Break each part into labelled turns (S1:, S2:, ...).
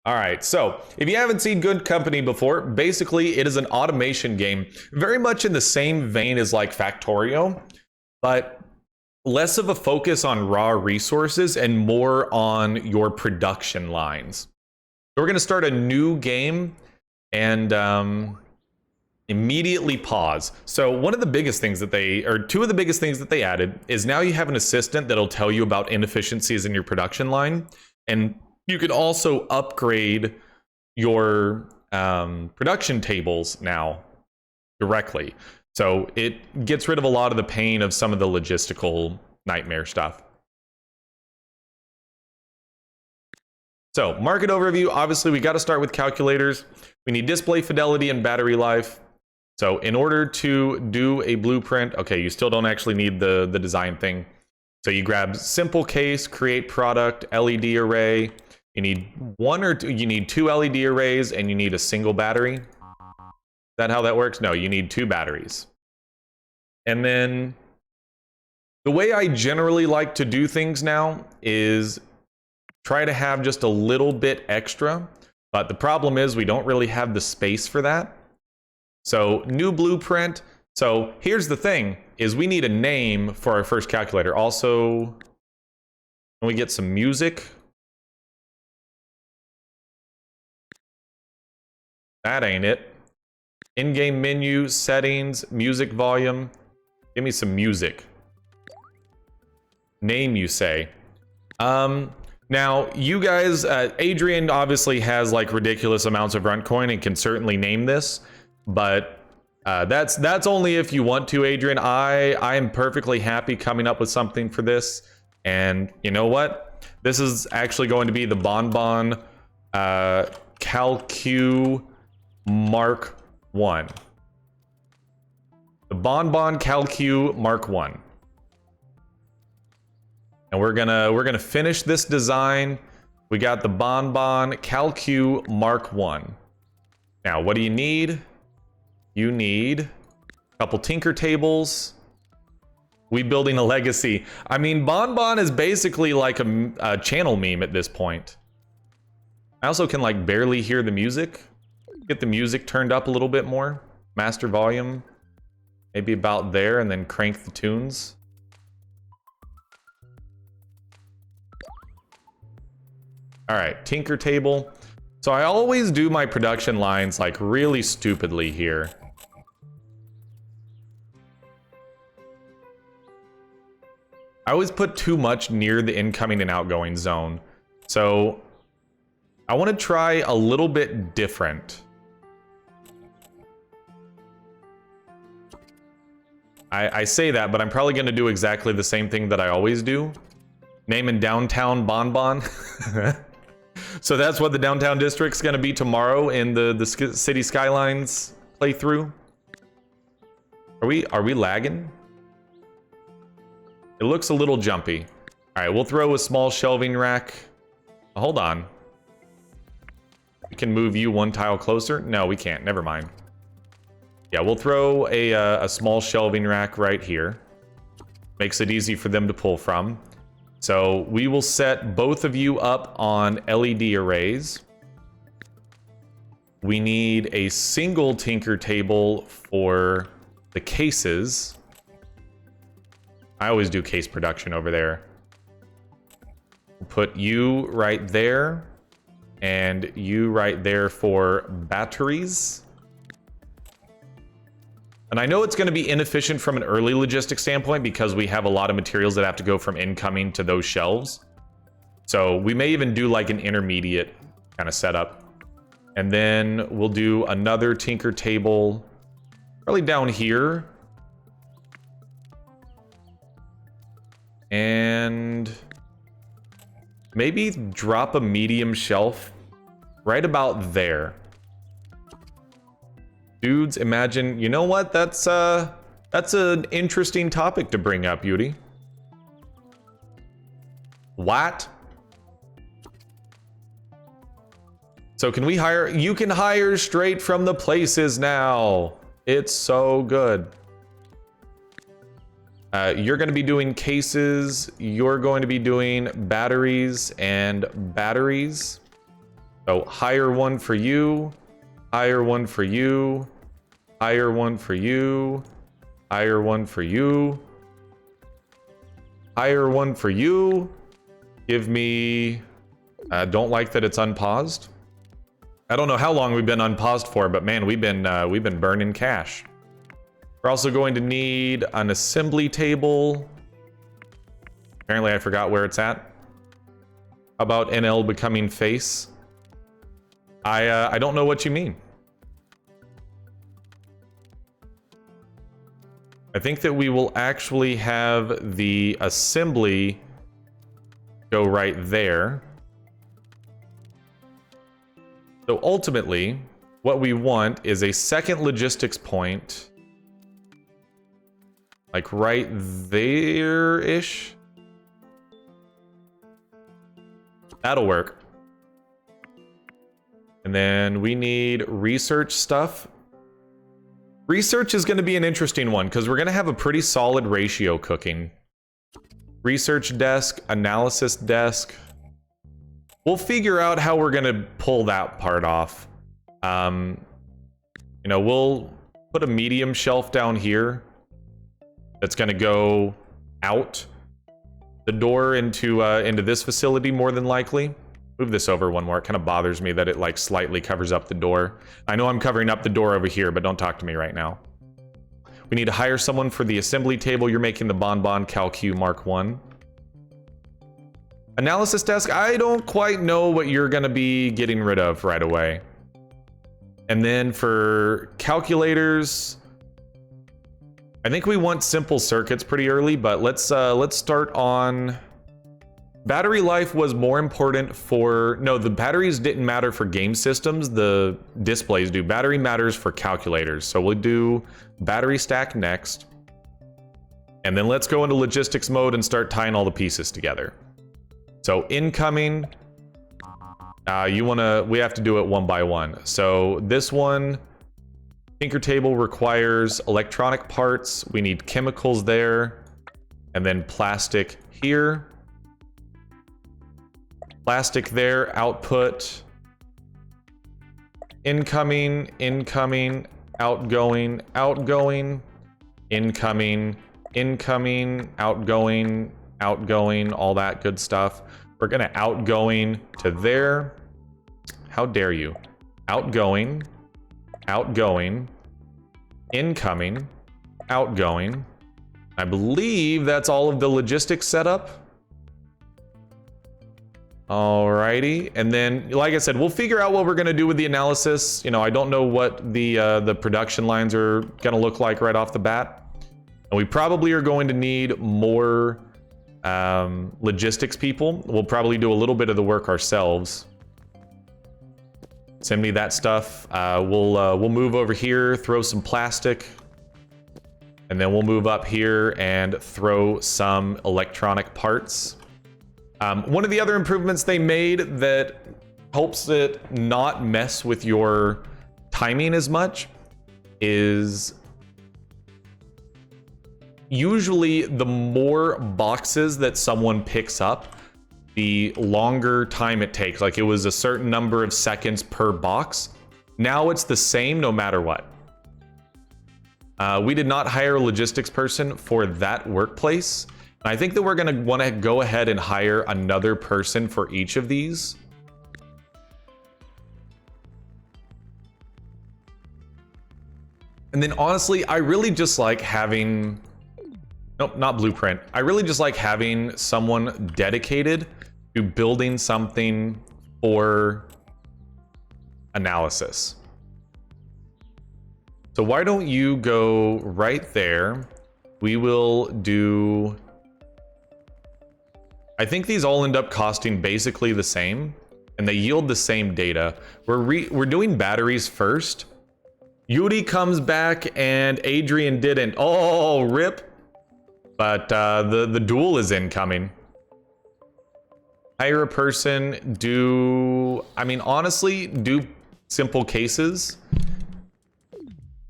S1: All right, so if you haven't seen Good Company before, basically it is an automation game, very much in the same vein as like Factorio, but less of a focus on raw resources and more on your production lines. So we're going to start a new game and immediately pause. So one of the biggest things that two of the biggest things that they added is now you have an assistant that'll tell you about inefficiencies in your production line, and you can also upgrade your production tables now directly. So it gets rid of a lot of the pain of some of the logistical nightmare stuff. So market overview, obviously we got to start with calculators. We need display fidelity and battery life. So in order to do a blueprint, okay, you still don't actually need the design thing. So you grab simple case, create product, LED array. You need you need two LED arrays and you need a single battery. Is that how that works? No, you need two batteries. And then the way I generally like to do things now is try to have just a little bit extra, but the problem is we don't really have the space for that. So new blueprint. So here's the thing, is we need a name for our first calculator. Also, can we get some music? That ain't it. In-game menu, settings, music volume. Give me some music. Name, you say. Now, you guys, Adrian obviously has like ridiculous amounts of runt coin and can certainly name this, but that's only if you want to, Adrian. I am perfectly happy coming up with something for this, and you know what? This is actually going to be the Bonbon Calcu Mark 1. The Bonbon Calcu Mark 1. And we're gonna finish this design. We got the Bonbon Calcu Mark 1. Now, what do you need? You need a couple tinker tables. We building a legacy. I mean, Bonbon is basically like a channel meme at this point. I also can like barely hear the music. Get the music turned up a little bit more. Master volume, maybe about there, and then crank the tunes. All right, tinker table. So I always do my production lines like really stupidly here. I always put too much near the incoming and outgoing zone. So I want to try a little bit different. I say that, but I'm probably going to do exactly the same thing that I always do. Naming downtown Bonbon. So that's what the downtown district's going to be tomorrow in the City Skylines playthrough. Are we lagging? It looks a little jumpy. All right, we'll throw a small shelving rack. Hold on. We can move you one tile closer. No, we can't. Never mind. Yeah, we'll throw a small shelving rack right here. Makes it easy for them to pull from. So we will set both of you up on LED arrays. We need a single tinker table for the cases. I always do case production over there. We'll put you right there and you right there for batteries. And I know it's going to be inefficient from an early logistics standpoint because we have a lot of materials that have to go from incoming to those shelves. So we may even do like an intermediate kind of setup. And then we'll do another tinker table probably down here. And maybe drop a medium shelf right about there. Dudes, imagine, you know what? That's an interesting topic to bring up, Beauty. What? So can we hire? You can hire straight from the places now. It's so good. You're going to be doing cases. You're going to be doing batteries and batteries. So hire one for you, hire one for you, hire one for you, hire one for you, hire one for you. Give me, don't like that it's unpaused. I don't know how long we've been unpaused for, but man, we've been burning cash. We're also going to need an assembly table. Apparently I forgot where it's at. How about NL becoming face? I don't know what you mean. I think that we will actually have the assembly go right there. So ultimately, what we want is a second logistics point, like right there-ish. That'll work. And then we need research stuff. Research is going to be an interesting one because we're going to have a pretty solid ratio cooking. Research desk, analysis desk. We'll figure out how we're going to pull that part off. You know, we'll put a medium shelf down here that's going to go out the door into this facility more than likely. Move this over one more. It kind of bothers me that it like slightly covers up the door. I know I'm covering up the door over here, but don't talk to me right now. We need to hire someone for the assembly table. You're making the Bonbon Calcu Mark 1. Analysis desk, I don't quite know what you're going to be getting rid of right away. And then for calculators, I think we want simple circuits pretty early, but let's start on... Battery life was more important for... No, the batteries didn't matter for game systems. The displays do. Battery matters for calculators. So we'll do battery stack next. And then let's go into logistics mode and start tying all the pieces together. So incoming, we have to do it one by one. So this one, Tinker Table requires electronic parts. We need chemicals there. And then plastic here. Plastic there, output. Incoming, incoming, outgoing, outgoing, incoming, incoming, outgoing, outgoing, all that good stuff. We're gonna outgoing to there. How dare you? Outgoing, outgoing, incoming, outgoing. I believe that's all of the logistics setup. Alrighty, and then, like I said, we'll figure out what we're gonna do with the analysis. You know, I don't know what the production lines are gonna look like right off the bat. And we probably are going to need more logistics people. We'll probably do a little bit of the work ourselves. Send me that stuff. We'll move over here, throw some plastic, and then we'll move up here and throw some electronic parts. One of the other improvements they made that helps it not mess with your timing as much is usually the more boxes that someone picks up, the longer time it takes. Like it was a certain number of seconds per box. Now it's the same no matter what. We did not hire a logistics person for that workplace. I think that we're going to want to go ahead and hire another person for each of these. And then honestly, I really just like having... Nope, not blueprint. I really just like having someone dedicated to building something for analysis. So why don't you go right there? We will do... I think these all end up costing basically the same, and they yield the same data. We're doing batteries first. Yuri comes back and Adrian didn't. Oh, rip. But the duel is incoming. Hire a person, honestly, do simple cases.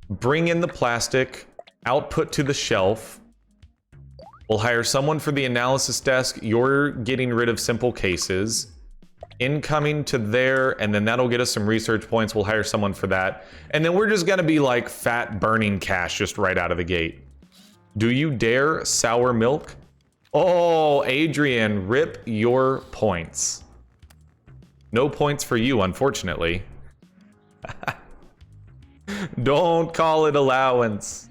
S1: Bring in the plastic, output to the shelf. We'll hire someone for the analysis desk. You're getting rid of simple cases. incoming to there, and then that'll get us some research points. We'll hire someone for that. And then we're just gonna be like fat burning cash just right out of the gate. Do you dare sour milk? Oh, Adrian, rip your points. No points for you, unfortunately. Don't call it allowance.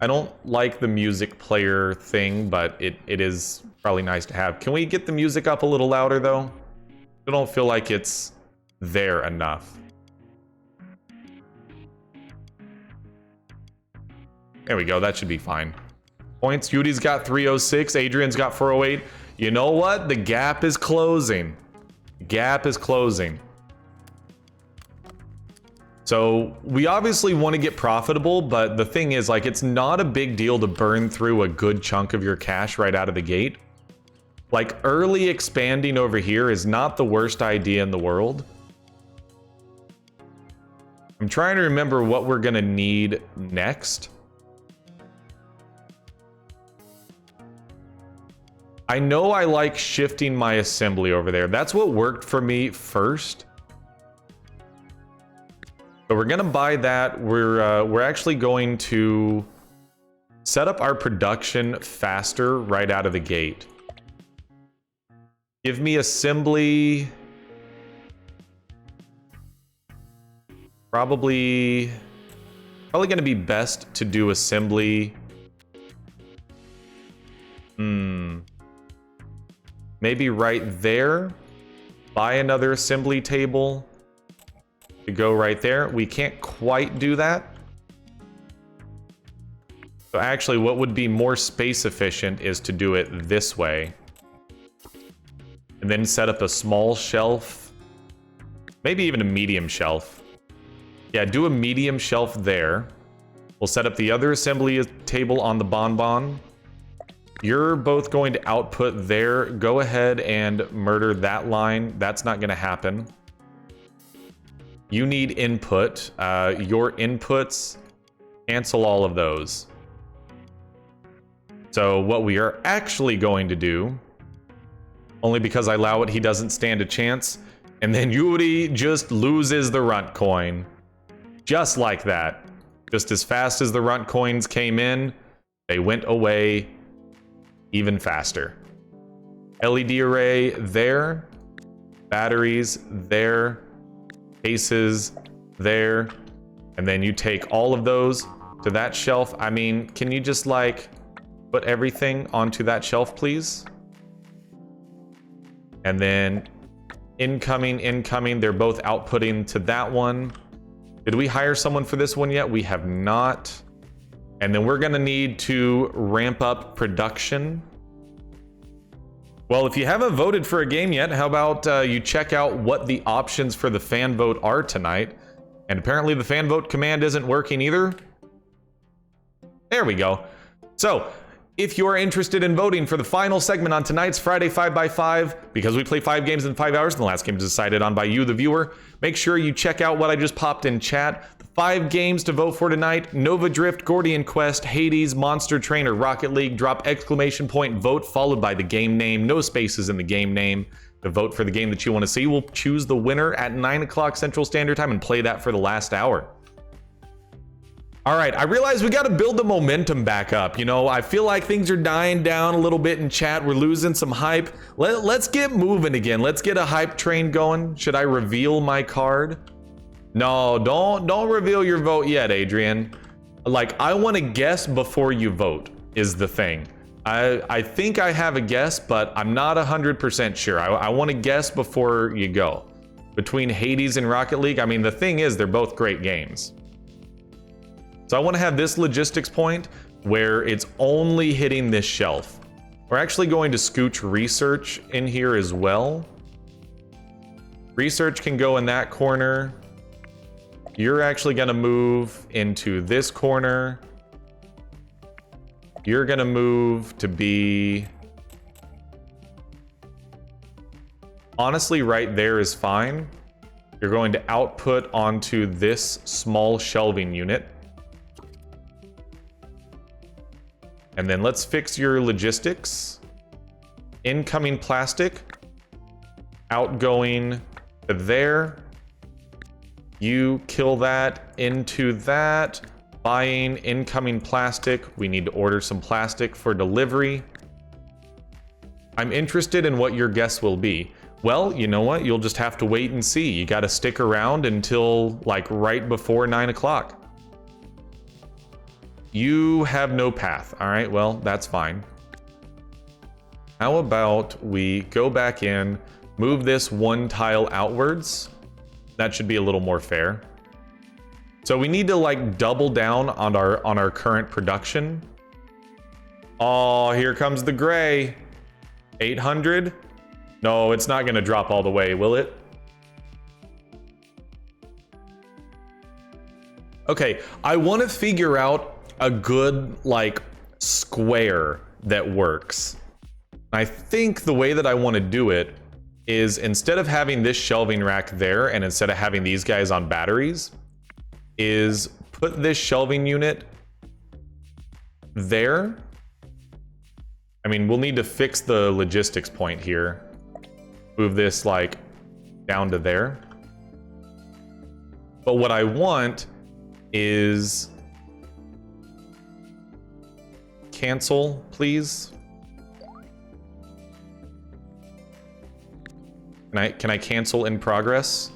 S1: I don't like the music player thing, but it is probably nice to have. Can we get the music up a little louder, though? I don't feel like it's there enough. There we go. That should be fine. Points. Judy's got 306. Adrian's got 408. You know what? The gap is closing. The gap is closing. So we obviously want to get profitable, but the thing is, like, it's not a big deal to burn through a good chunk of your cash right out of the gate. Like, early expanding over here is not the worst idea in the world. I'm trying to remember what we're going to need next. I know I like shifting my assembly over there. That's what worked for me first. So we're gonna buy that. We're actually going to set up our production faster right out of the gate. Give me assembly. Probably gonna be best to do assembly. Maybe right there. Buy another assembly table to go right there. We can't quite do that. So actually, what would be more space efficient is to do it this way. And then set up a small shelf. Maybe even a medium shelf. Yeah, do a medium shelf there. We'll set up the other assembly table on the bonbon. You're both going to output there. Go ahead and murder that line. That's not going to happen. You need input. Your inputs, cancel all of those. So what we are actually going to do, only because I allow it, he doesn't stand a chance. And then Yuri just loses the runt coin. Just like that. Just as fast as the runt coins came in, they went away even faster. LED array there. Batteries there. Cases there. And then you take all of those to that shelf. I mean, can you just like put everything onto that shelf, please? And then incoming. They're both outputting to that one. Did we hire someone for this one yet? We have not. And then we're gonna need to ramp up production. Well, if you haven't voted for a game yet, how about you check out what the options for the fan vote are tonight? And apparently the fan vote command isn't working either. There we go. So, if you are interested in voting for the final segment on tonight's Friday 5x5, because we play 5 games in 5 hours, and the last game is decided on by you, the viewer, make sure you check out what I just popped in chat. The 5 games to vote for tonight: Nova Drift, Gordian Quest, Hades, Monster Trainer, Rocket League. Drop exclamation point vote followed by the game name, no spaces in the game name, to vote for the game that you want to see. We'll choose the winner at 9 o'clock Central Standard Time and play that for the last hour. All right, I realize we got to build the momentum back up. You know, I feel like things are dying down a little bit in chat. We're losing some hype. Let's get moving again. Let's get a hype train going. Should I reveal my card? No, don't reveal your vote yet, Adrian. Like, I want to guess before you vote is the thing. I think I have a guess, but I'm not 100% sure. I want to guess before you go. Between Hades and Rocket League, I mean, the thing is, they're both great games. So I want to have this logistics point where it's only hitting this shelf. We're actually going to scooch research in here as well. Research can go in that corner. You're actually going to move into this corner. You're going to move to be... Honestly, right there is fine. You're going to output onto this small shelving unit. And then let's fix your logistics. incoming plastic, outgoing to there. You kill that into that. Buying incoming plastic. We need to order some plastic for delivery. I'm interested in what your guess will be. Well, you know what? You'll just have to wait and see. You got to stick around until like right before 9 o'clock. You have no path. All right, well, that's fine. How about we go back in, move this one tile outwards. That should be a little more fair. So we need to like double down on our current production. Oh, here comes the gray. 800? No, it's not gonna drop all the way, will it? Okay, I want to figure out a good like square that works. I think the way that I want to do it is instead of having this shelving rack there and instead of having these guys on batteries, is put this shelving unit there. I mean, we'll need to fix the logistics point here. Move this like down to there. But what I want is cancel, please. Can I cancel in progress?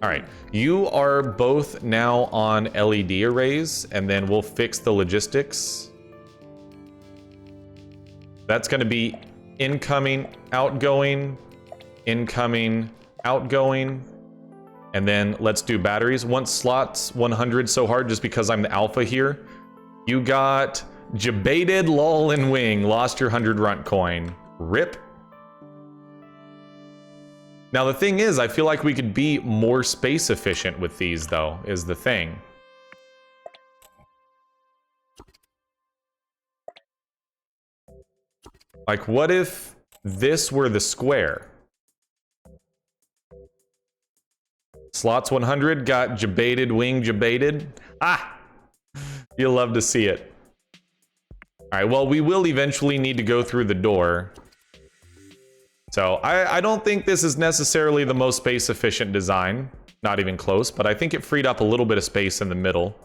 S1: All right, you are both now on LED arrays, and then we'll fix the logistics. That's going to be incoming, outgoing, incoming, outgoing, and then let's do batteries. Once slots 100 so hard just because I'm the alpha here. You got Jebaited lol and wing, lost your 100 runt coin. Rip. Now the thing is, I feel like we could be more space efficient with these though, is the thing. Like what if this were the square? Slots 100 got Jebaited wing Jebaited. Ah! You'll love to see it. Alright, well we will eventually need to go through the door. So I don't think this is necessarily the most space efficient design. Not even close, but I think it freed up a little bit of space in the middle.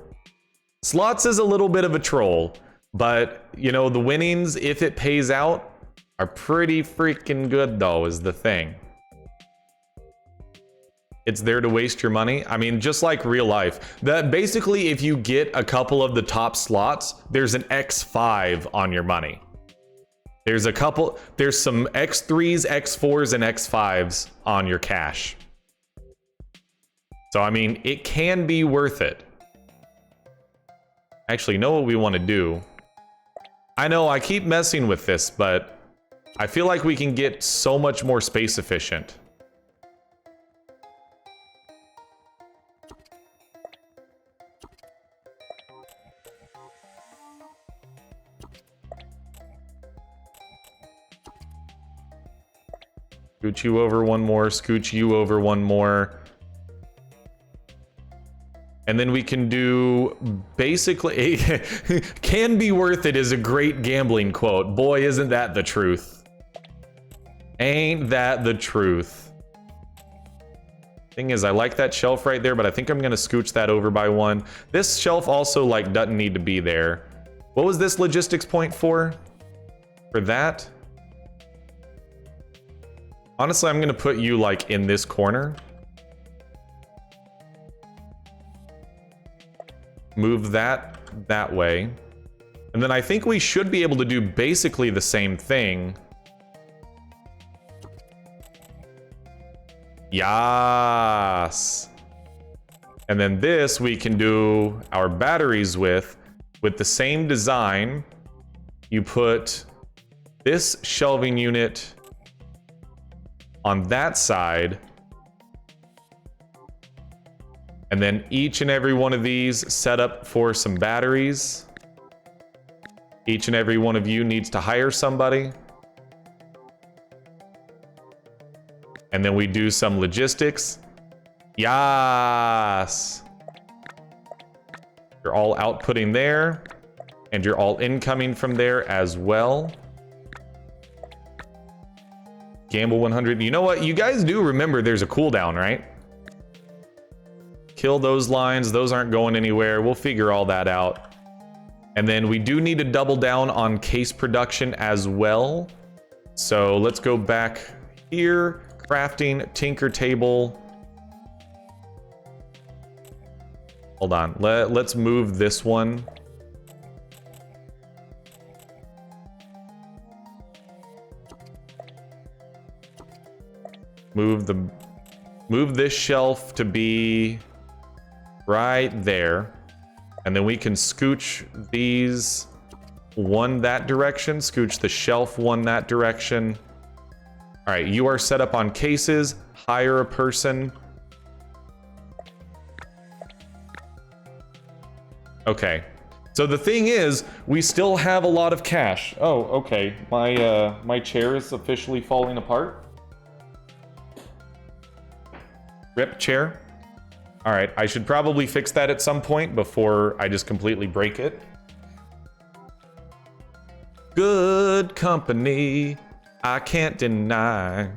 S1: Slots is a little bit of a troll, but you know, the winnings, if it pays out, are pretty freaking good though, is the thing. It's there to waste your money. I mean, just like real life. That basically, if you get a couple of the top slots, there's an X5 on your money. There's some X3s, X4s, and X5s on your cash. So, I mean, it can be worth it. Actually, you know what we want to do? I know I keep messing with this, but I feel like we can get so much more space efficient. Scooch you over one more, scooch you over one more. And then we can do basically, can be worth it is a great gambling quote. Boy, isn't that the truth. Ain't that the truth. Thing is, I like that shelf right there, but I think I'm gonna scooch that over by one. This shelf also like doesn't need to be there. What was this logistics point for? For that? Honestly, I'm gonna put you like in this corner. Move that way. And then I think we should be able to do basically the same thing. Yes. And then this we can do our batteries with the same design. You put this shelving unit on that side, and then each and every one of these set up for some batteries. Each and every one of you needs to hire somebody. And then we do some logistics. Yes. You're all outputting there. And you're all incoming from there as well. Gamble 100. You know what? You guys do remember there's a cooldown, right? Kill those lines. Those aren't going anywhere. We'll figure all that out. And then we do need to double down on case production as well. So let's go back here. Crafting, tinker table. Hold on. Let's move this one. Move this shelf to be right there. And then we can scooch these one that direction, scooch the shelf one that direction. All right, you are set up on cases, hire a person. Okay, so the thing is, we still have a lot of cash. Oh, okay, my chair is officially falling apart. Rip chair. All right, I should probably fix that at some point before I just completely break it. Good company, I can't deny.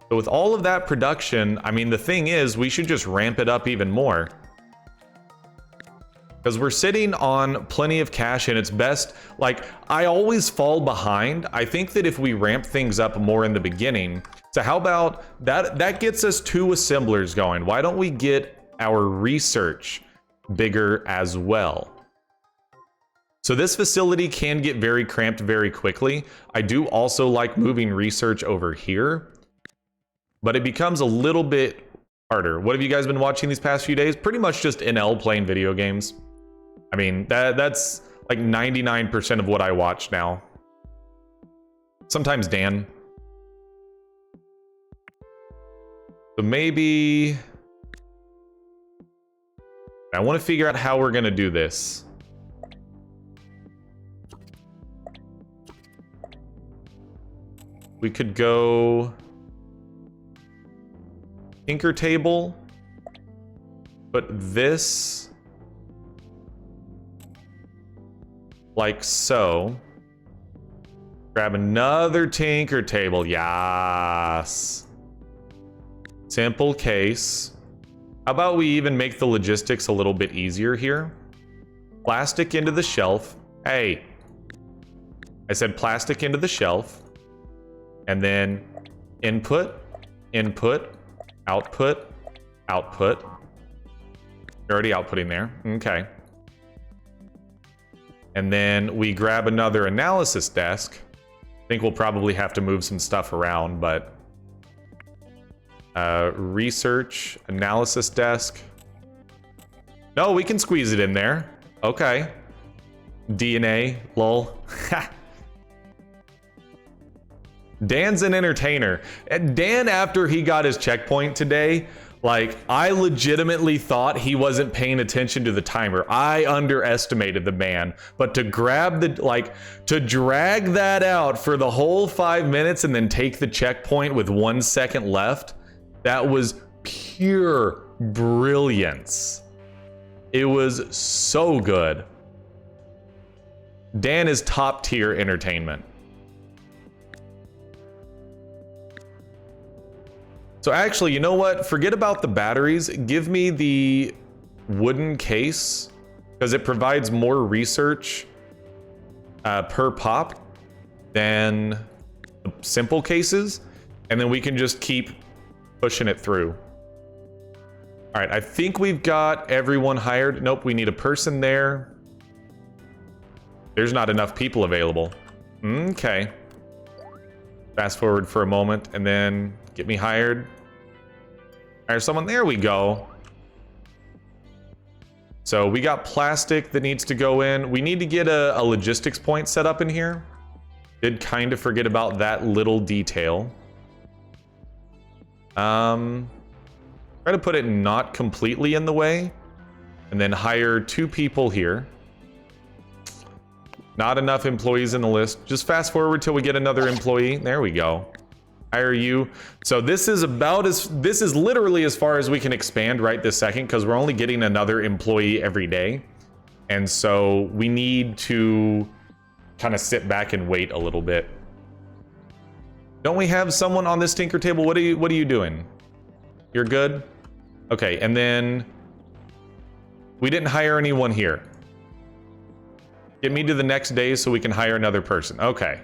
S1: So with all of that production, I mean, the thing is, we should just ramp it up even more. Because we're sitting on plenty of cash and it's best, like, I always fall behind. I think that if we ramp things up more in the beginning, so how about that gets us 2 assemblers going. Why don't we get our research bigger as well? So this facility can get very cramped very quickly. I do also like moving research over here, but it becomes a little bit harder. What have you guys been watching these past few days? Pretty much just NL playing video games. I mean, that's like 99% of what I watch now. Sometimes Dan. So maybe I want to figure out how we're going to do this. We could go tinker table, but this like so. Grab another tinker table. Yes. Simple case. How about we even make the logistics a little bit easier here? Plastic into the shelf. Hey, I said plastic into the shelf. And then input, input, output, output. You're already outputting there. Okay. And then we grab another analysis desk. I think we'll probably have to move some stuff around, but research, analysis desk. No, we can squeeze it in there. Okay. DNA, lol. Dan's an entertainer. And Dan, after he got his checkpoint today, like, I legitimately thought he wasn't paying attention to the timer. I underestimated the man. But to grab the, like, to drag that out for the whole 5 minutes and then take the checkpoint with 1 second left, that was pure brilliance. It was so good. Dan is top tier entertainment. So actually, you know what? Forget about the batteries. Give me the wooden case, because it provides more research per pop than simple cases. And then we can just keep pushing it through. All right, I think we've got everyone hired. Nope, we need a person there. There's not enough people available. Okay. Fast forward for a moment and then get me hired. Hire someone. There we go. So we got plastic that needs to go in. We need to get a logistics point set up in here. Did kind of forget about that little detail. Try to put it not completely in the way. And then hire 2 people here. Not enough employees in the list. Just fast forward till we get another employee. There we go. Hire you. So this is literally as far as we can expand right this second, because we're only getting another employee every day. And so we need to kind of sit back and wait a little bit. Don't we have someone on this tinker table? What are you doing? You're good? Okay, and then we didn't hire anyone here. Get me to the next day so we can hire another person. Okay.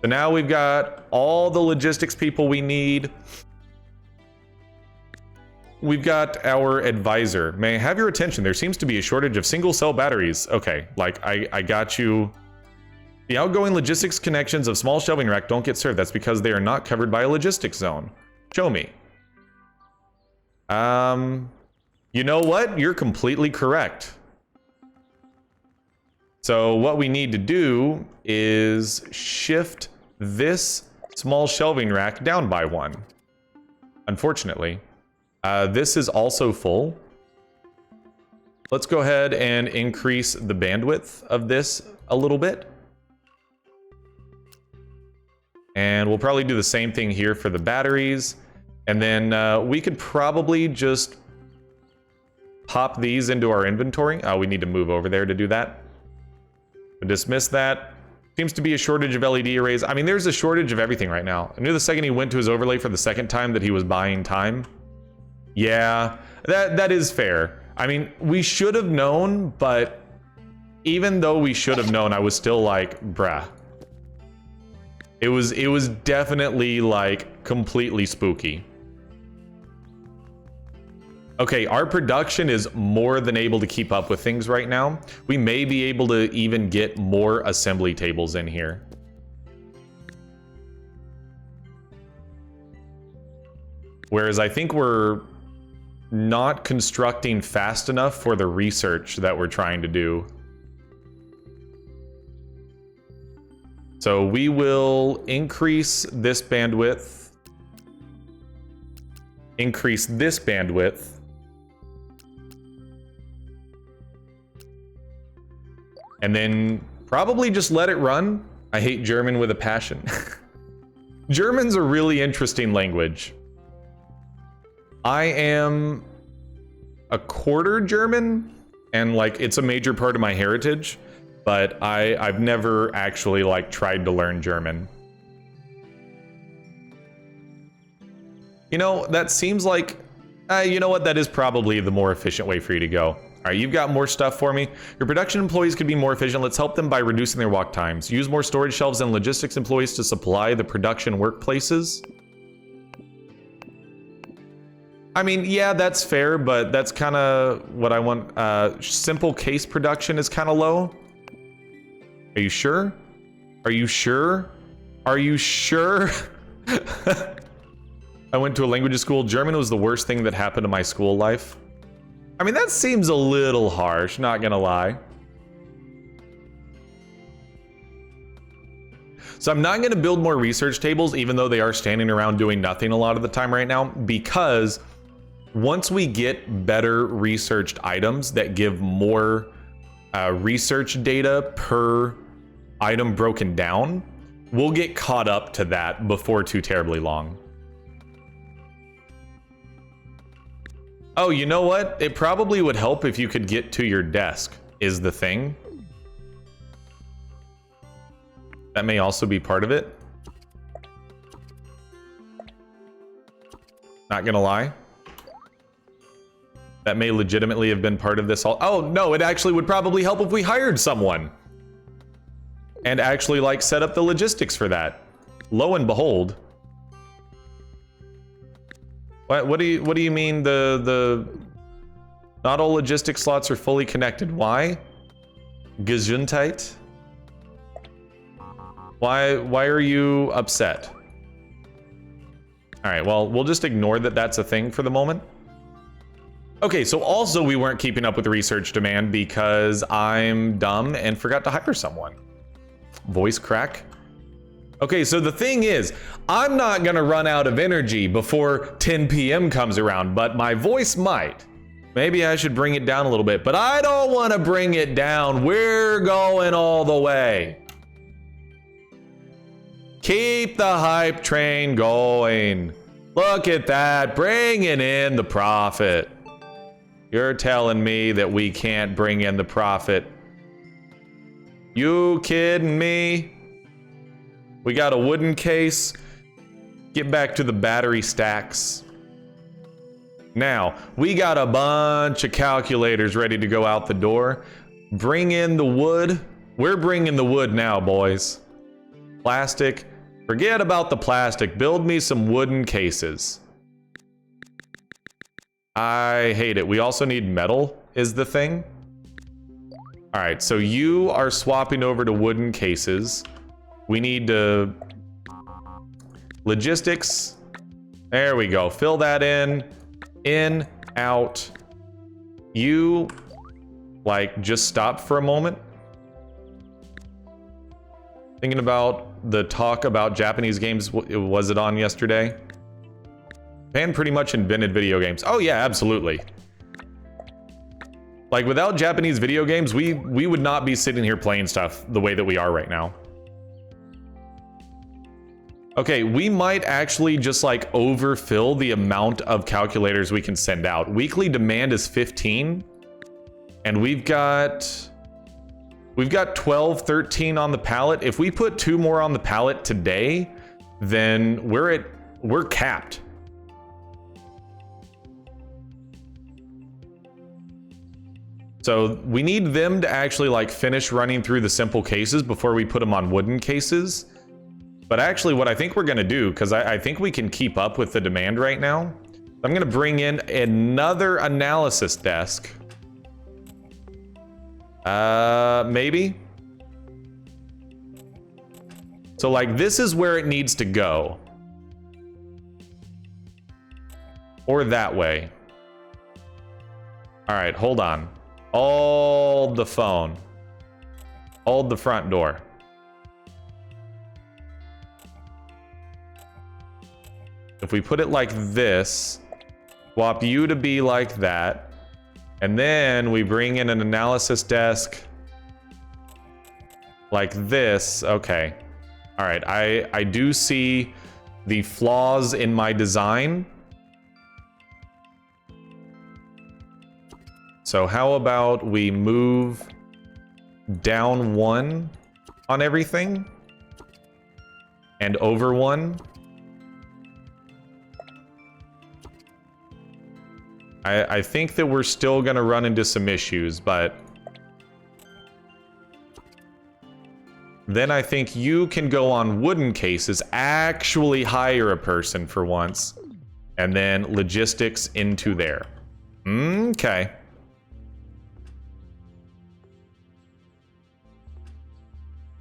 S1: So now we've got all the logistics people we need. We've got our advisor. May I have your attention? There seems to be a shortage of single cell batteries. Okay, like I got you. The outgoing logistics connections of small shelving rack don't get served. That's because they are not covered by a logistics zone. Show me. You know what? You're completely correct. So what we need to do is shift this small shelving rack down by one. Unfortunately, this is also full. Let's go ahead and increase the bandwidth of this a little bit. And we'll probably do the same thing here for the batteries. And then we could probably just pop these into our inventory. We need to move over there to do that. Dismiss that. Seems to be a shortage of LED arrays. I mean, there's a shortage of everything right now. I knew the second he went to his overlay for the second time that he was buying time. Yeah, that is fair. I mean, we should have known, but even though we should have known, I was still like, bruh. It was definitely like completely spooky. Okay, our production is more than able to keep up with things right now. We may be able to even get more assembly tables in here. Whereas I think we're not constructing fast enough for the research that we're trying to do. So we will increase this bandwidth, increase this bandwidth, and then probably just let it run. I hate German with a passion. German's a really interesting language. I am a quarter German, and like it's a major part of my heritage. But I've never actually like tried to learn German. You know, that seems like, you know what? That is probably the more efficient way for you to go. All right, you've got more stuff for me. Your production employees could be more efficient. Let's help them by reducing their walk times. Use more storage shelves and logistics employees to supply the production workplaces. I mean, yeah, that's fair, but that's kind of what I want. Simple case production is kind of low. Are you sure? Are you sure? Are you sure? I went to a language school. German was the worst thing that happened to my school life. I mean, that seems a little harsh, not gonna lie. So I'm not gonna build more research tables, even though they are standing around doing nothing a lot of the time right now, because once we get better researched items that give more research data per item broken down, we'll get caught up to that before too terribly long. Oh, you know what? It probably would help if you could get to your desk, is the thing. That may also be part of it. Not gonna lie. That may legitimately have been part of this all. Oh, no, it actually would probably help if we hired someone. And actually, like, set up the logistics for that. Lo and behold. What do you mean the not all logistics slots are fully connected? Why? Gesundheit? Why are you upset? All right, well, we'll just ignore that that's a thing for the moment. Okay, so also we weren't keeping up with the research demand because I'm dumb and forgot to hire someone. Voice crack. Okay, so the thing is, I'm not gonna run out of energy before 10 p.m. comes around, but my voice might. Maybe I should bring it down a little bit, but I don't want to bring it down. We're going all the way. Keep the hype train going. Look at that, bringing in the profit. You're telling me that we can't bring in the profit. You kidding me? We got a wooden case. Get back to the battery stacks. Now, we got a bunch of calculators ready to go out the door. Bring in the wood. We're bringing the wood now, boys. Plastic. Forget about the plastic. Build me some wooden cases. I hate it. We also need metal, is the thing. All right, so you are swapping over to wooden cases. We need to... Logistics. There we go. Fill that in. In, out. You, like, just stop for a moment. Thinking about the talk about Japanese games, was it on yesterday? Japan pretty much invented video games. Oh yeah, absolutely. Like, without Japanese video games, we would not be sitting here playing stuff the way that we are right now. Okay, we might actually just like overfill the amount of calculators we can send out. Weekly demand is 15, and we've got 12, 13 on the pallet. If we put 2 more on the pallet today, then we're capped. So we need them to actually like finish running through the simple cases before we put them on wooden cases. But actually what I think we're gonna do, because I think we can keep up with the demand right now, I'm gonna bring in another analysis desk. Maybe. So like this is where it needs to go. Or that way. All right, hold on. Hold the phone. Hold the front door. If we put it like this, swap you to be like that, and then we bring in an analysis desk like this. Okay. All right, I do see the flaws in my design. So how about we move down 1 on everything and over 1? I think that we're still gonna run into some issues, but then I think you can go on wooden cases, actually hire a person for once, and then logistics into there. Okay.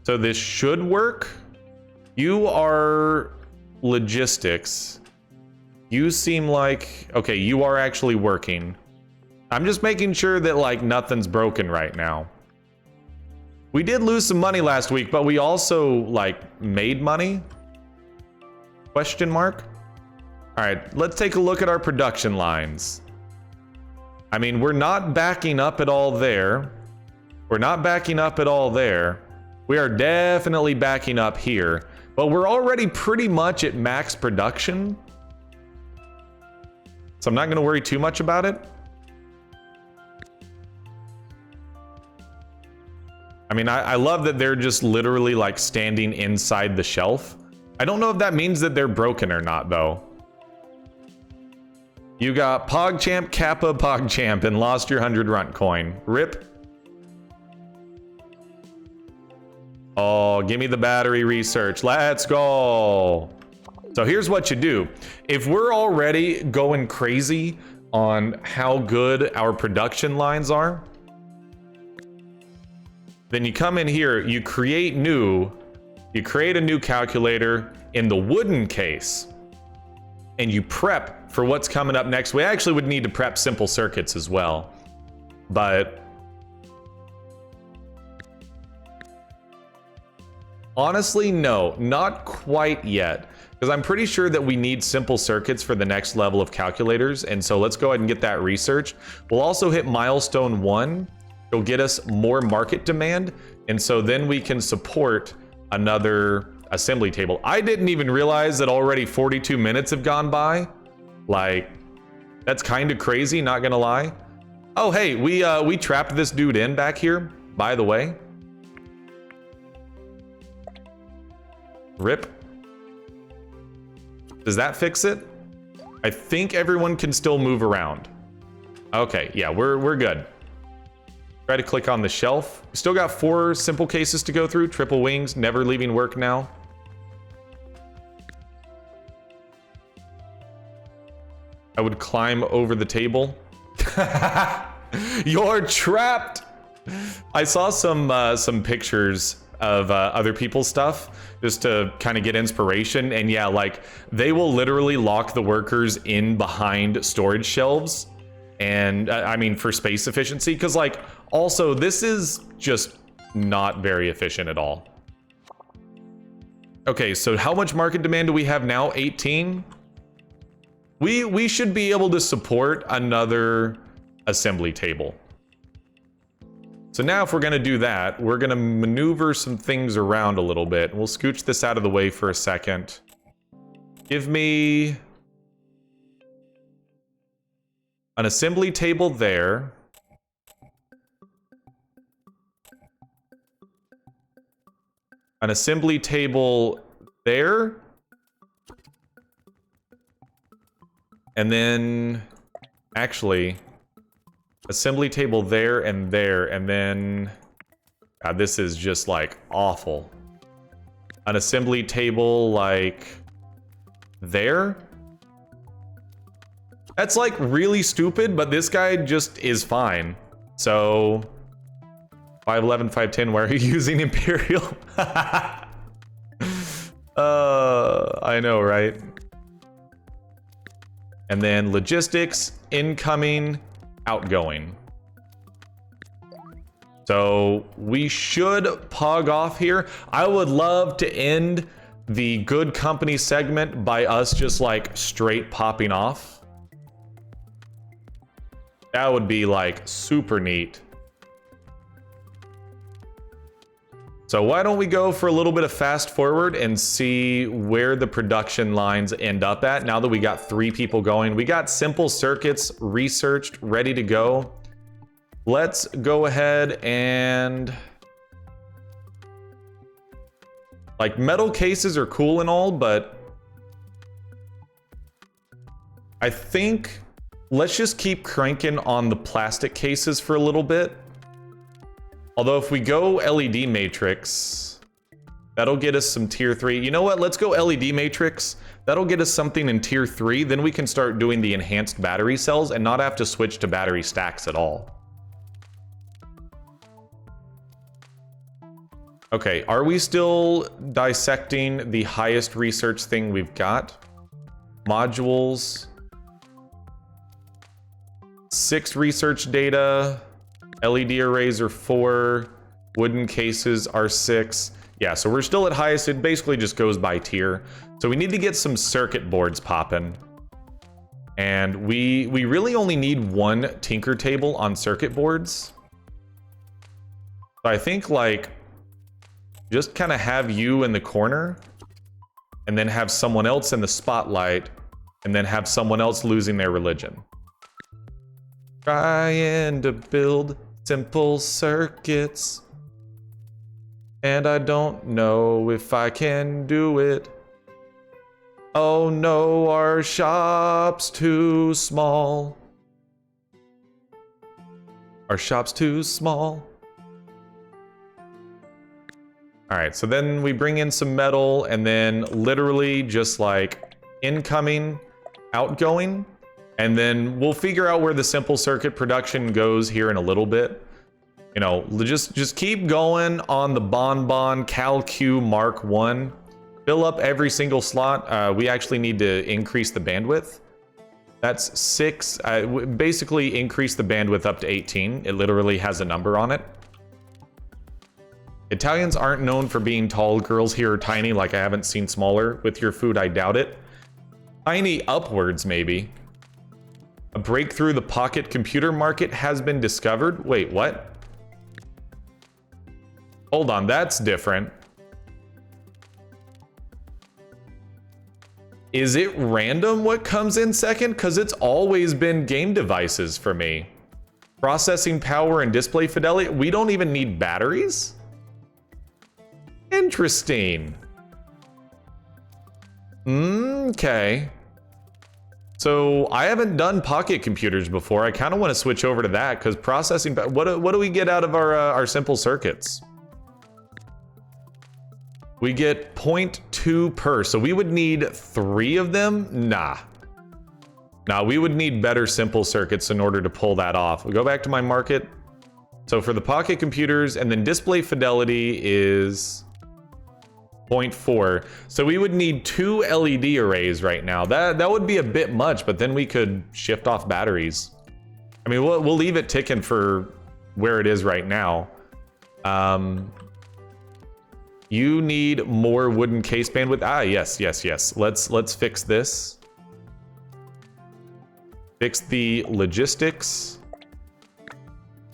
S1: So this should work. You are logistics. You seem like, okay, you are actually working. I'm just making sure that like nothing's broken right now. We did lose some money last week, but we also like made money? Question mark? All right, let's take a look at our production lines. I mean, we're not backing up at all there. We're not backing up at all there. We are definitely backing up here, but we're already pretty much at max production. So I'm not gonna worry too much about it. I mean, I love that they're just literally like standing inside the shelf. I don't know if that means that they're broken or not though. You got PogChamp, Kappa, PogChamp, and lost your 100 runt coin. RIP. Oh, give me the battery research. Let's go. So here's what you do. If we're already going crazy on how good our production lines are, then you come in here, you create a new calculator in the wooden case, and you prep for what's coming up next. We actually would need to prep simple circuits as well, but honestly, no, not quite yet, because I'm pretty sure that we need simple circuits for the next level of calculators, and so let's go ahead and get that research. We'll also hit milestone 1. It'll get us more market demand, and so then we can support another assembly table. I didn't even realize that already 42 minutes have gone by. Like, that's kind of crazy, not gonna lie. Oh, hey, we trapped this dude in back here, by the way. Rip. Does that fix it? I think everyone can still move around. Okay, yeah, we're good. Try to click on the shelf. Still got 4 simple cases to go through. Triple wings, never leaving work now. I would climb over the table. You're trapped. I saw some pictures of other people's stuff just to kind of get inspiration, and yeah, like they will literally lock the workers in behind storage shelves, and I mean for space efficiency, because like also this is just not very efficient at all. Okay, so how much market demand do we have now? 18. We should be able to support another assembly table. So now if we're gonna do that, we're gonna maneuver some things around a little bit. We'll scooch this out of the way for a second. Give me an assembly table there. An assembly table there. And then, actually, assembly table there, and then, God, this is just like awful. An assembly table like there? That's like really stupid, but this guy just is fine. So, 5'11", 5'10", why are you using Imperial? I know, right? And then logistics, incoming, outgoing. So we should pog off here. I would love to end the good company segment by us just like straight popping off. That would be like super neat. So why don't we go for a little bit of fast forward and see where the production lines end up at now that we got 3 people going. We got simple circuits researched, ready to go. Let's go ahead and... like, metal cases are cool and all, but I think let's just keep cranking on the plastic cases for a little bit. Although if we go LED matrix, that'll get us some tier 3. You know what? Let's go LED matrix. That'll get us something in tier 3. Then we can start doing the enhanced battery cells and not have to switch to battery stacks at all. Okay, are we still dissecting the highest research thing we've got? Modules. 6 research data. LED arrays are 4, wooden cases are 6. Yeah, so we're still at highest. It basically just goes by tier. So we need to get some circuit boards popping. And we really only need 1 tinker table on circuit boards. So I think like just kind of have you in the corner and then have someone else in the spotlight and then have someone else losing their religion. Trying to build simple circuits, and I don't know if I can do it. Oh no, our shop's too small. Our shop's too small. All right, so then we bring in some metal and then literally just like incoming, outgoing. And then we'll figure out where the simple circuit production goes here in a little bit. You know, just keep going on the Bonbon Cal-Q Mark 1. Fill up every single slot. We actually need to increase the bandwidth. That's 6. Basically increase the bandwidth up to 18. It literally has a number on it. Italians aren't known for being tall. Girls here are tiny, like I haven't seen smaller. With your food, I doubt it. Tiny upwards, maybe. A breakthrough the pocket computer market has been discovered. Wait, what? Hold on, that's different. Is it random what comes in second? Because it's always been game devices for me. Processing power and display fidelity. We don't even need batteries? Interesting. Okay. So I haven't done pocket computers before. I kind of want to switch over to that because processing. What do we get out of our simple circuits? We get 0.2 per. So we would need 3 of them. Nah, we would need better simple circuits in order to pull that off. We go back to my market. So for the pocket computers, and then display fidelity is 0.4. So we would need 2 LED arrays right now. That would be a bit much, but then we could shift off batteries. I mean, we'll leave it ticking for where it is right now. You need more wooden case bandwidth. Ah, yes. Let's fix this. Fix the logistics.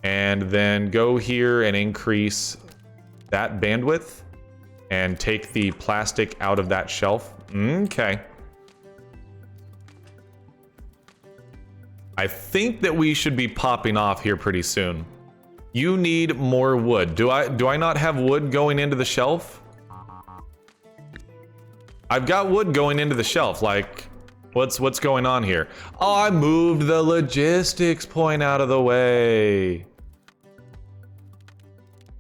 S1: And then go here and increase that bandwidth. And take the plastic out of that shelf. Okay. I think that we should be popping off here pretty soon. You need more wood. Do I not have wood going into the shelf? I've got wood going into the shelf. Like, what's going on here? Oh, I moved the logistics point out of the way.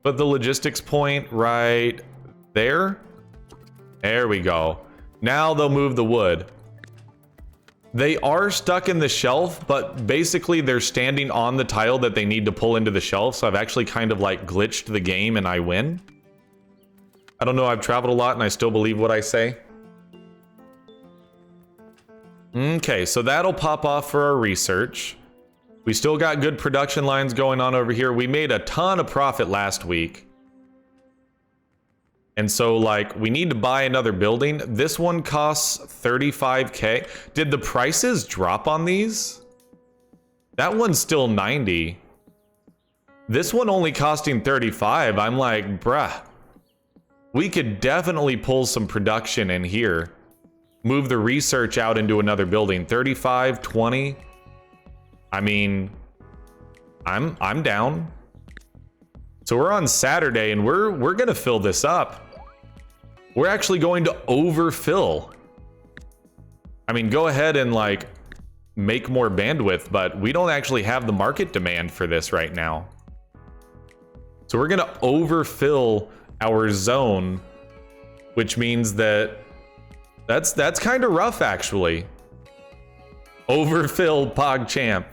S1: Put the logistics point right there. There we go. Now they'll move the wood. They are stuck in the shelf, but basically they're standing on the tile that they need to pull into the shelf. So I've actually kind of like glitched the game and I win. I don't know, I've traveled a lot and I still believe what I say. Okay, so that'll pop off for our research. We still got good production lines going on over here. We made a ton of profit last week. And so, like, we need to buy another building. This one costs 35K. Did the prices drop on these? That one's still 90. This one only costing 35. I'm like, bruh. We could definitely pull some production in here. Move the research out into another building. 35, 20. I mean, I'm down. So we're on Saturday and we're gonna fill this up. We're actually going to overfill. I mean, go ahead and like make more bandwidth, but we don't actually have the market demand for this right now. So we're gonna overfill our zone, which means that's kind of rough actually. Overfill PogChamp.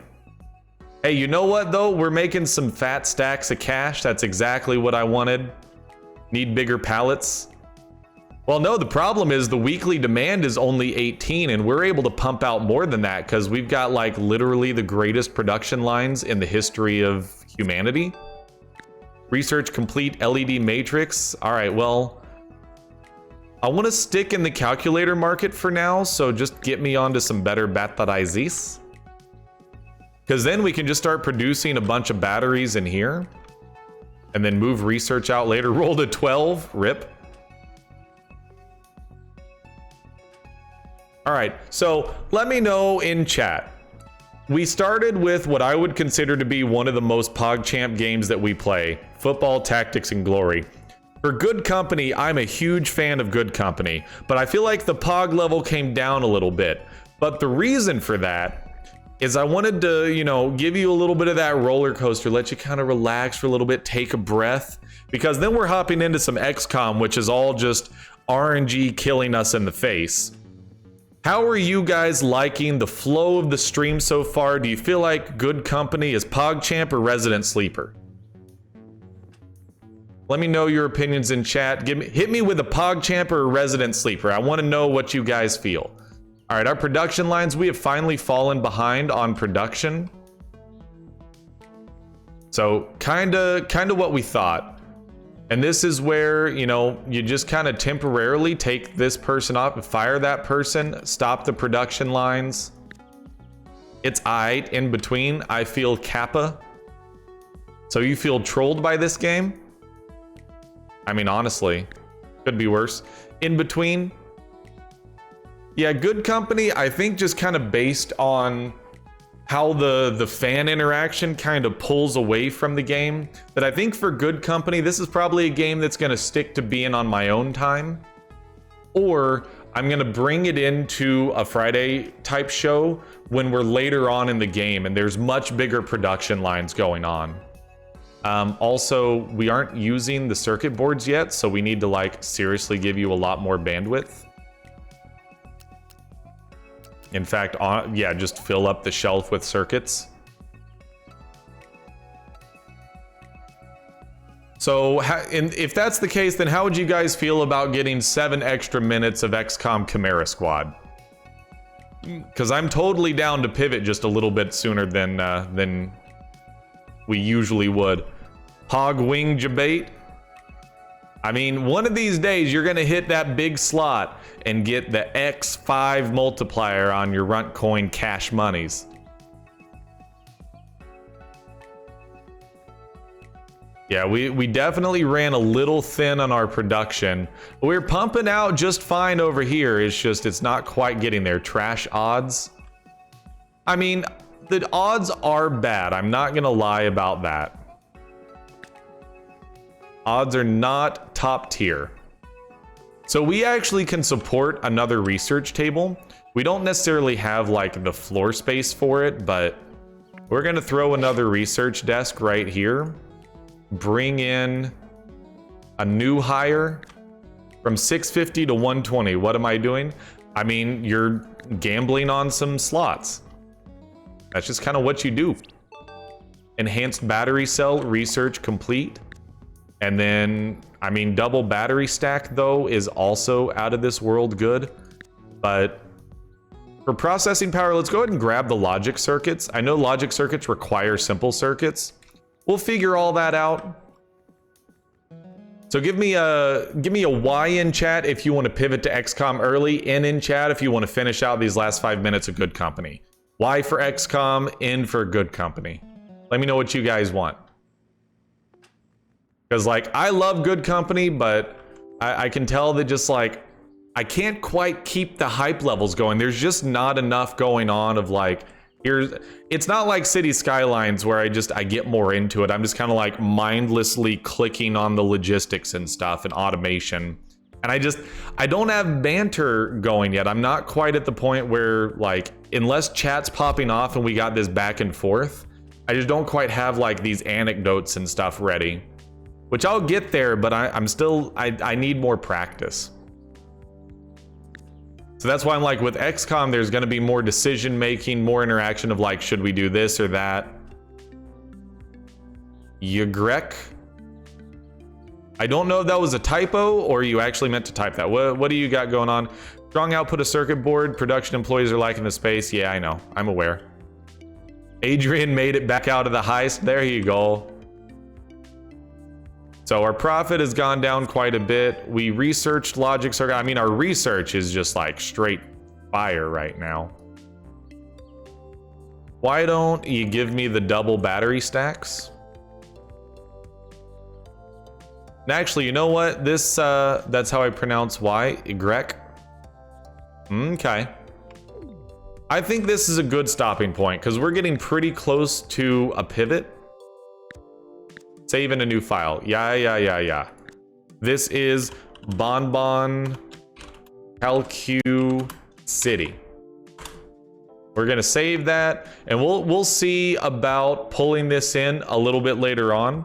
S1: Hey, you know what though? We're making some fat stacks of cash. That's exactly what I wanted. Need bigger pallets. Well, no, the problem is the weekly demand is only 18 and we're able to pump out more than that because we've got like literally the greatest production lines in the history of humanity. Research complete, LED matrix. All right, well, I want to stick in the calculator market for now, so just get me onto some better batteries. Because then we can just start producing a bunch of batteries in here and then move research out later. Roll to 12, rip. All right, so let me know in chat. We started with what I would consider to be one of the most PogChamp games that we play, Football Tactics and Glory. For Good Company, I'm a huge fan of Good Company, but I feel like the Pog level came down a little bit. But the reason for that is I wanted to, you know, give you a little bit of that roller coaster, let you kind of relax for a little bit, take a breath, because then we're hopping into some XCOM, which is all just RNG killing us in the face. How are you guys liking the flow of the stream so far? Do you feel like Good Company is PogChamp or Resident Sleeper? Let me know your opinions in chat. Hit me with a PogChamp or a Resident Sleeper. I want to know what you guys feel. All right, our production lines, we have finally fallen behind on production. So kind of what we thought. And this is where, you know, you just kind of temporarily take this person off, fire that person, stop the production lines. It's aight in between. I feel Kappa. So you feel trolled by this game? I mean, honestly, could be worse. In between. Yeah, Good Company, I think just kind of based on how the fan interaction kind of pulls away from the game, that I think for Good Company, this is probably a game that's going to stick to being on my own time. Or I'm going to bring it into a Friday type show when we're later on in the game and there's much bigger production lines going on. Also, we aren't using the circuit boards yet, so we need to like seriously give you a lot more bandwidth. In fact, yeah, just fill up the shelf with circuits. So if that's the case, then how would you guys feel about getting 7 extra minutes of XCOM Chimera Squad? Because I'm totally down to pivot just a little bit sooner than we usually would. Hog wing debate. I mean, one of these days you're gonna hit that big slot and get the X5 multiplier on your Runt Coin cash monies. Yeah, we definitely ran a little thin on our production. We're pumping out just fine over here. It's just, it's not quite getting there. Trash odds. I mean, the odds are bad. I'm not gonna lie about that. Odds are not top tier. So we actually can support another research table. We don't necessarily have like the floor space for it, but we're gonna throw another research desk right here. Bring in a new hire from 650 to 120. What am I doing? I mean, you're gambling on some slots. That's just kind of what you do. Enhanced battery cell research complete. And then, I mean, double battery stack though is also out of this world good. But for processing power, let's go ahead and grab the logic circuits. I know logic circuits require simple circuits. We'll figure all that out. So give me a Y in chat if you want to pivot to XCOM early, N in chat if you want to finish out these last 5 minutes of Good Company. Y for XCOM, N for Good Company. Let me know what you guys want. Because like, I love Good Company, but I can tell that just like, I can't quite keep the hype levels going. There's just not enough going on of like, it's not like City Skylines where I get more into it. I'm just kind of like mindlessly clicking on the logistics and stuff and automation. And I don't have banter going yet. I'm not quite at the point where like, unless chat's popping off and we got this back and forth, I just don't quite have like these anecdotes and stuff ready, which I'll get there, but I need more practice. So that's why I'm like, with XCOM, there's gonna be more decision making, more interaction of like, should we do this or that? Yugrek? I don't know if that was a typo or you actually meant to type that. What do you got going on? Strong output of circuit board, production employees are liking the space. Yeah, I know, I'm aware. Adrian made it back out of the heist. There you go. So our profit has gone down quite a bit. We researched logic circuit. I mean, our research is just like straight fire right now. Why don't you give me the double battery stacks? And actually, you know what? This, that's how I pronounce Y, Grek. Okay. I think this is a good stopping point because we're getting pretty close to a pivot. Save in a new file. Yeah. This is Bonbon Calcu City. We're gonna save that, and we'll see about pulling this in a little bit later on.